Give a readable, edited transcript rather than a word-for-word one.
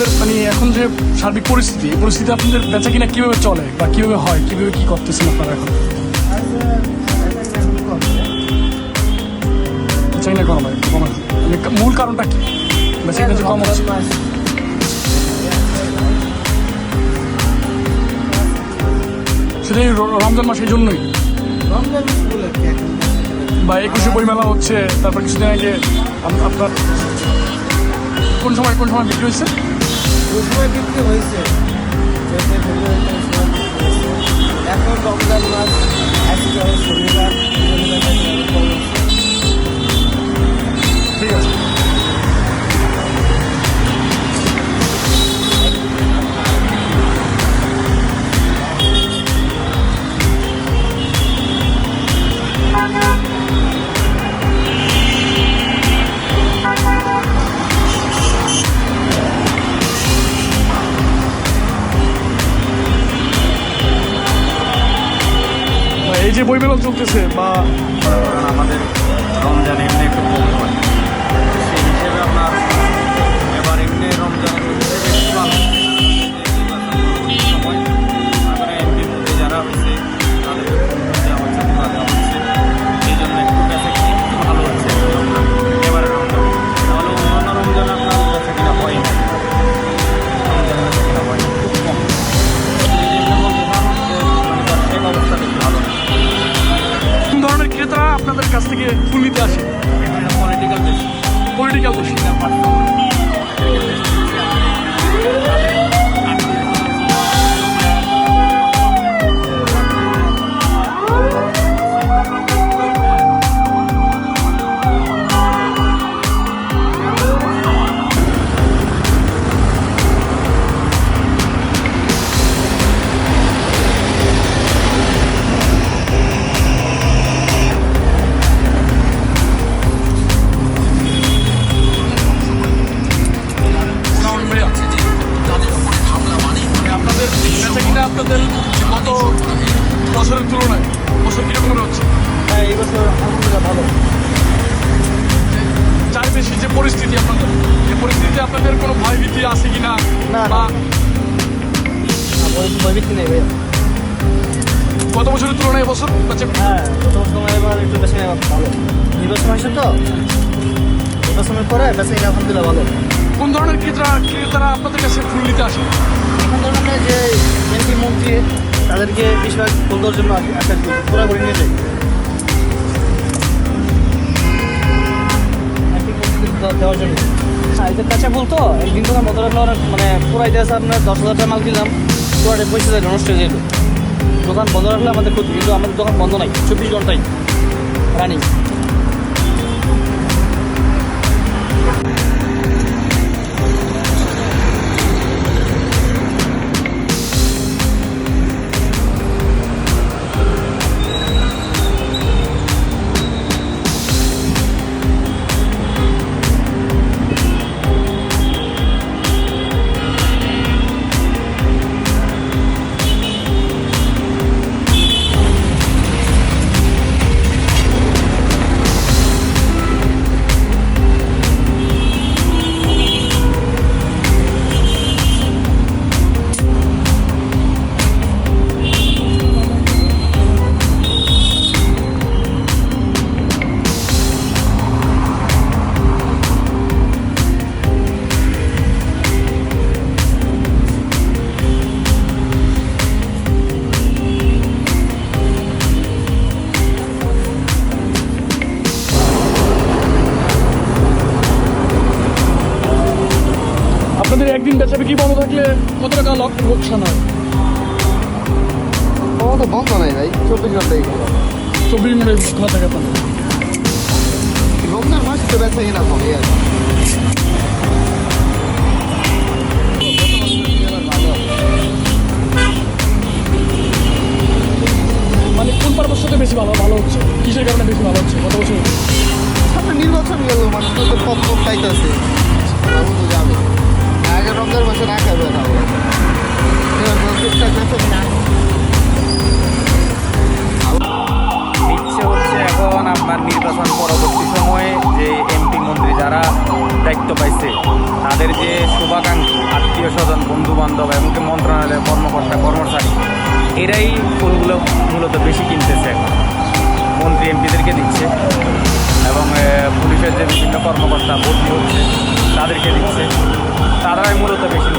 আপনাদের মানে এখন যে সার্বিক পরিস্থিতি, এই পরিস্থিতি আপনাদের বেচা কিনা কীভাবে চলে বা কীভাবে হয়, কীভাবে কী করতেছেন আপনারা এখন? বেচা কিনা কম হয়, কম আছে। মানে মূল কারণটা কি বেচা কিনা যে কম হচ্ছে? সেটাই রমজান মাস এই জন্যই বা 21শে বইমেলা হচ্ছে, তারপর কিছুদিন আগে আপনার কোন সময় বিক্রি হয়েছে? বিক্রি হয়েছে এখন রমজান মাস শনিবার। ঠিক আছে। এই যে বইমেলা চলতেছে বা আমাদের রমজান এমনি একটু কম হয়, সেই হিসেবে আপনার এবার এমনি রমজানের মধ্যে বেশি ভালো সময় তারপরে এমনির মধ্যে যারা হচ্ছে তাদের দেওয়া হচ্ছে, দেওয়া হচ্ছে, এই জন্য একটু বেচা কিনা একটু ভালো হচ্ছে এবারে রমজান। তাহলে অন্যান্য রমজানে আপনার বেচা কিনা হয় না, রমজানের বেচা কিনা হয় না, খুব কম। ব্যবসায়িক অবস্থা বেশি ভালো না। কোন ধরনের ক্রেতারা আপনাদের কাছ থেকে ফুল নিতে আসে? পলিটিক্যাল বেশি, পলিটিক্যাল বেশি। আপনাদের গত বছরের তুলনায় বছর কীরকম হচ্ছে? হ্যাঁ, এই বছর আলহামদুলিল্লাহ ভালো। চার বেশি যে পরিস্থিতি আপনাদের, এই পরিস্থিতিতে আপনাদের কোনো ভয়ভীতি আছে কি না? না, বা ভয়ভীতি নেই ভাইয়া। গত বছরের তুলনায় এবছর হ্যাঁ, গত বছর এবার একটু বেশি ভালো। নির্বাচন হয়েছে তো, নির্বাচনের পরে বেশি আলহামদুলিল্লাহ ভালো। কোন ধরনের ক্রেতারা আপনাদের কাছে ফুল নিতে আসে? এখন ধরনের যে এমপি মন্ত্রী তাদেরকে বিষয় ফুল দেওয়ার জন্য একটা পুরা করে নিয়ে যায়। দেওয়ার জন্য এদের কাছে বলতো একদিন তো মতো মানে পুরাই দিয়েছে আপনার 10,000 টাকা মাল দিলাম, পুরাটা পয়সা যায় নষ্ট হয়ে যেত। দোকান বন্ধ রাখলে আমাদের ক্ষতি, কিন্তু আমাদের দোকান বন্ধ নাই, 24 ঘন্টাই রানিং। আপনাদের একদিন বেচা বিক্রি বন্ধ থাকলে কত টাকা লোকসান হয়? আমার তো বন্ধ নাই ভাই, 24 ঘন্টাই খোলা। 24 মিনিট খোলা থাকে আপনাদের। রমজান মাস তো বেচা কিনা কম। মানে কোন পারপাসে বেশি ভালো হচ্ছে, কিসের কারণে বেশি ভালো হচ্ছে গত বছর? সামনে নির্বাচন গেল, মানুষ তো কম খাইতেছে, যাবে আগে রমজান মাসে না খাবে না। এবার টুকটাক বেচা কিনা ইচ্ছে হচ্ছে এখন আপনার নির্বাচন পরবর্তী সময়ে যে এমপি মন্ত্রী যারা এরাই ফুলগুলো মূলত বেশি কিনতেছে এখন, মন্ত্রী এমপিদেরকে দিচ্ছে এবং পুলিশের যে বিভিন্ন কর্মকর্তা ভর্তি হচ্ছে তাদেরকে দিচ্ছে, তারাই মূলত বেশি